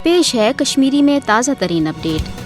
पेश है कश्मीरी में ताज़ा तरीन अपडेट।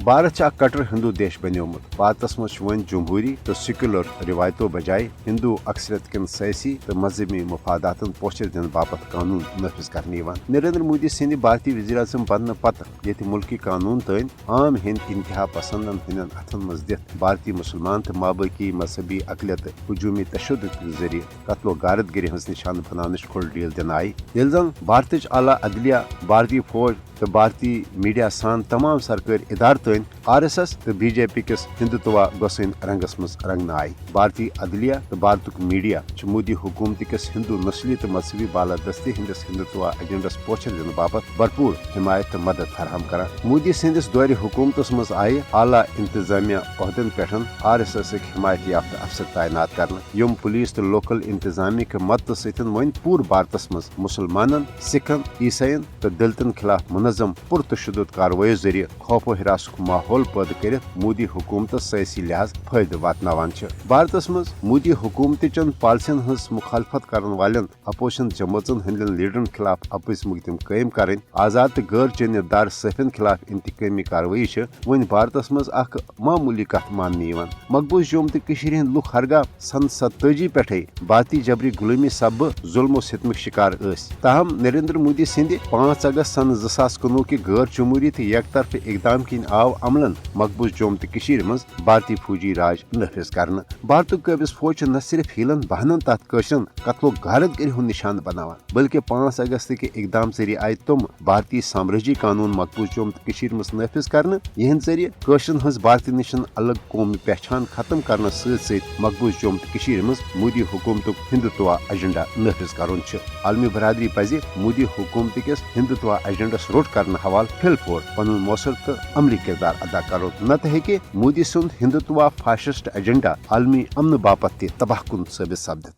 भारत कट्टर हिंदू देश बनोमुत भारत वन जमहूरी तो सेक्युलर रिवायतों बजाय हिंदू अक्सरियत किन सयासी तो मजहबी मफादातन पोचर दिन बापत कानून नफिज करने नरेंद्र मोदी सिंध भारतीय वज़ीर आज़म बनने पत ये मुल्की कानून तन आम हिंद इंतहा पसंदन हंदन अथन मज दित भारतीय मुसलमान तो माबाकी मजहबी अकलियत हजूमी तशद्दुद के जरिए कत्लो गारत गिरी हज निशान बनाने खुल डील दिन आई ये जन भारत आला अदलिया भारतीय फौज तो भारतीय मीडिया सान तमाम सरकारी इदार तन RSS तो BJP किस हिंदुत्व गसन रंगस मज रंगन आई भारतीय अदलिया तो भारत मीडिया मोदी हुकूमत किस हिंदू नस्ली तो मजहबी बालादस्ती हंदिस हिंदुत्व एजेंडस पोचर दिन बापत भरपूर हिमायत तो मदद फराहम कर मोदी सिंदिस दौर हुकूमत मज आय आला इंतजामिया अहदन पे RSS हिमायत याफ्ता अफसर तैनात कर यम पुलिस तो लोकल इंतजामिया के मदद सतन वन पूर भारत मज मुसलमान सिखन ईसाइन तो दलितन खिलाफ मुनज़म पुरतशद्दुद कार्रवाई जरिए खौफ हिरासक माहौल पैदा कर मोदी हुकूमत सयासी लिहाज फायदे वातनावान भारत मज मोदी हुकूमत पॉलिसियन हज मुखालफत करने वालन अपोजिशन जमातन हंदन लीडरन खिलाफ अपज मुकदम कायम कर आजाद तो गैर जानबदार सफन खिलाफ इंतकामी कार्रवाई वन भारत मज मामूली कथ मानने मकबूज जम्मू तो हंद लुक हरगा सन 87 पे भारतीय जबरी गुलामी सब जुल्म सितमक शिकार ताहम नरेंद्र मोदी सिंध 5 अगस्त सन 2019 की गैर जमहूरी तो एक तरफ इकदाम किन आव अमलन मकबूज जम्मू तो मज भारतीय फौजी राज नफिज कर भारत कबिस फौज न सिर्फ हिलन बहनन तथ कशरन कत्लो गारत गिरी निशान बनावान बल्कि 5 अगस्त के इकदाम जरिए आय तुम भारतीय साम्राज्य कानून मकबूज जम्मू तो मज नफिज कर यहद जरिए कशरन हज भारत निशन अलग कौमी पहचान खत्म करने मकबूज जम्मू तो मज मोदी हुकूमत हिंदुत्व एजेंडा नफिज कर आलमी बरादरी पज मोदी हुकूमत किस हिंदुत्व एजेंडस रोट करने हवाल फिलफोर पन मौसर तो अमली किरदार अदा करो नत हेके मोदी सुंद हिंदुत्व फाशिस्ट एजेंडा आलमी अमन बापत तबाह कुन साबित सपदित।